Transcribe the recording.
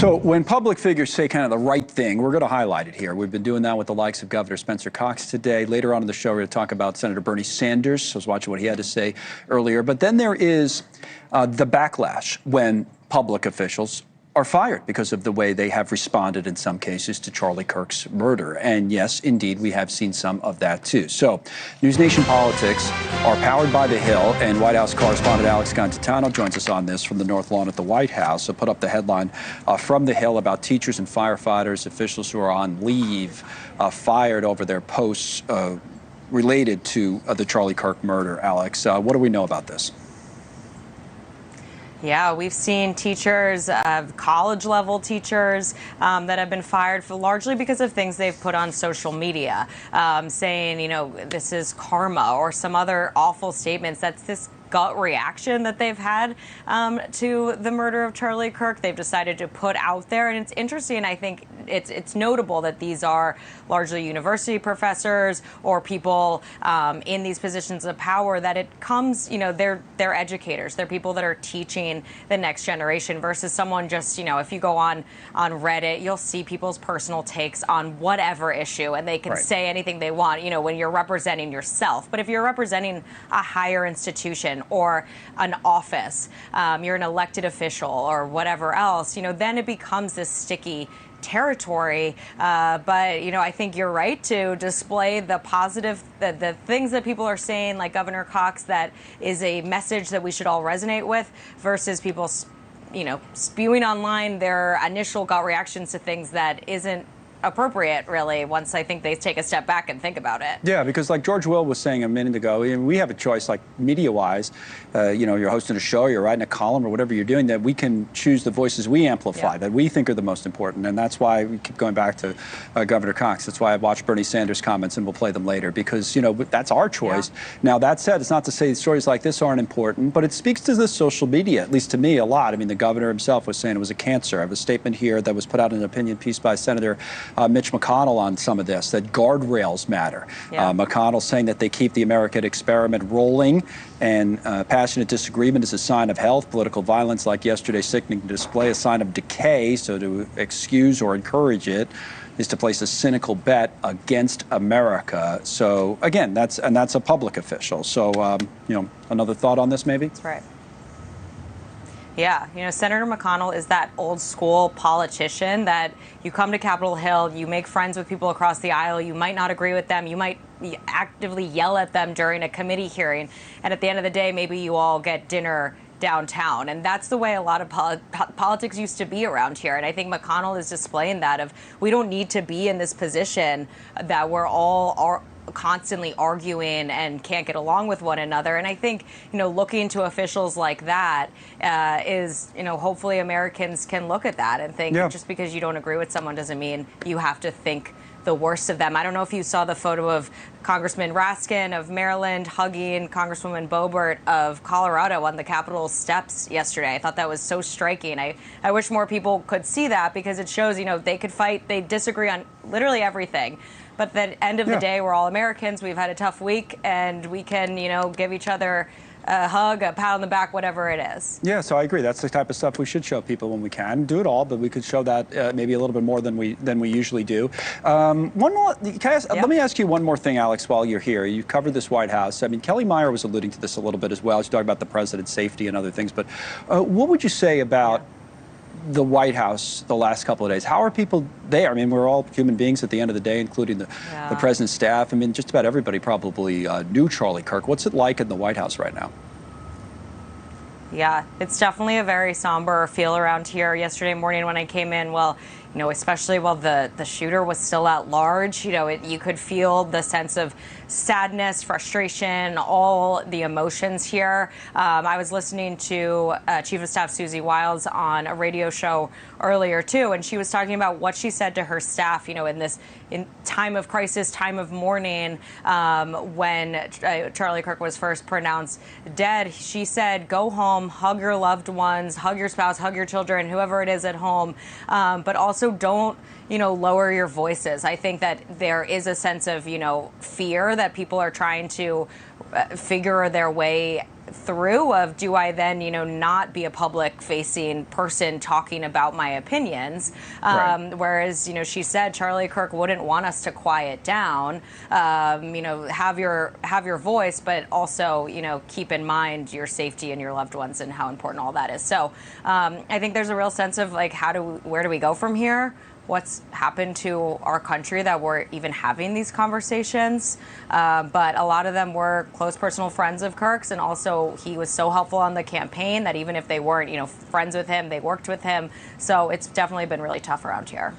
So when public figures say kind of the right thing, we're going to highlight it here. We've been doing that with the likes of Governor Spencer Cox today. Later on in the show, we're going to talk about Senator Bernie Sanders. I was watching what he had to say earlier. But then there is the backlash when public officials are fired because of the way they have responded in some cases to Charlie Kirk's murder. And yes, indeed, we have seen some of that too. So News Nation politics are powered by The Hill, and White House correspondent Alex Cantitano joins us on this from the North Lawn at the White House. So put up the headline from The Hill about teachers and firefighters, officials who are on leave, fired over their posts related to the Charlie Kirk murder. Alex, what do we know about this? Yeah, we've seen teachers, college-level teachers that have been fired for largely because of things they've put on social media, saying, you know, this is karma or some other awful statements. That's this gut reaction that they've had to the murder of Charlie Kirk. They've decided to put out there, and it's interesting. I think it's notable that these are largely university professors or people in these positions of power. That it comes, you know, they're educators. They're people that are teaching the next generation versus someone just, you know, if you go on Reddit, you'll see people's personal takes on whatever issue, and they can say anything they want. You know, when you're representing yourself, but if you're representing a higher institution or an office, you're an elected official or whatever else, you know, then it becomes this sticky territory. But, you know, I think you're right to display the positive, the things that people are saying, like Governor Cox, that is a message that we should all resonate with, versus people, you know, spewing online their initial gut reactions to things that isn't appropriate, really, once I think they take a step back and think about it. Yeah, because like George Will was saying a minute ago, we have a choice, like media-wise, you know, you're hosting a show, you're writing a column or whatever you're doing, that we can choose the voices we amplify, that we think are the most important. And that's why we keep going back to Governor Cox. That's why I watched Bernie Sanders' comments, and we'll play them later, because, you know, that's our choice. Now, that said, it's not to say stories like this aren't important, but it speaks to the social media, at least to me, a lot. I mean, the governor himself was saying it was a cancer. I have a statement here that was put out in an opinion piece by Senator Mitch McConnell on some of this, that guardrails matter. McConnell saying that they keep the American experiment rolling, and passionate disagreement is a sign of health. Political violence, like yesterday's sickening display, a sign of decay. So to excuse or encourage it is to place a cynical bet against America. So again, that's a public official. So you know, another thought on this, maybe? That's right. Yeah, you know, Senator McConnell is that old school politician that you come to Capitol Hill, you make friends with people across the aisle, you might not agree with them, you might actively yell at them during a committee hearing, and at the end of the day, maybe you all get dinner downtown. And that's the way a lot of politics used to be around here. And I think McConnell is displaying that of, we don't need to be in this position that we're all constantly arguing and can't get along with one another. And I think, you know, looking to officials like that is, you know, hopefully Americans can look at that and think, just because you don't agree with someone doesn't mean you have to think the worst of them. I don't know if you saw the photo of Congressman Raskin of Maryland hugging Congresswoman Boebert of Colorado on the Capitol steps yesterday. I thought that was so striking. I wish more people could see that, because it shows, you know, they could fight, they disagree on literally everything. But at the end of the day, we're all Americans. We've had a tough week, and we can, you know, give each other a hug, a pat on the back, whatever it is. Yeah, so I agree. That's the type of stuff we should show people when we can. Do it all, but we could show that maybe a little bit more than we usually do. One more. Let me ask you one more thing, Alex, while you're here. You covered this White House. I mean, Kelly Meyer was alluding to this a little bit as well. She's talking about the president's safety and other things. But what would you say about the White House the last couple of days? How are people there? I mean, we're all human beings at the end of the day, including the president's staff. I mean, just about everybody probably knew Charlie Kirk. What's it like in the White House right now? Yeah, it's definitely a very somber feel around here. Yesterday morning when I came in, well, you know, especially while the shooter was still at large, you know, you could feel the sense of sadness, frustration, all the emotions here. I was listening to Chief of Staff Susie Wiles on a radio show earlier too, and she was talking about what she said to her staff, you know, in time of crisis, time of mourning, when Charlie Kirk was first pronounced dead. She said, go home, hug your loved ones, hug your spouse, hug your children, whoever it is at home, but also don't, you know, lower your voices. I think that there is a sense of, you know, fear that people are trying to figure their way through of, do I then, not be a public facing person talking about my opinions? Right. Whereas, she said Charlie Kirk wouldn't want us to quiet down, have your voice, but also, keep in mind your safety and your loved ones and how important all that is. So I think there's a real sense of like, where do we go from here? What's happened to our country that we're even having these conversations? But a lot of them were close personal friends of Kirk's, and also he was so helpful on the campaign that even if they weren't, friends with him, they worked with him. So it's definitely been really tough around here.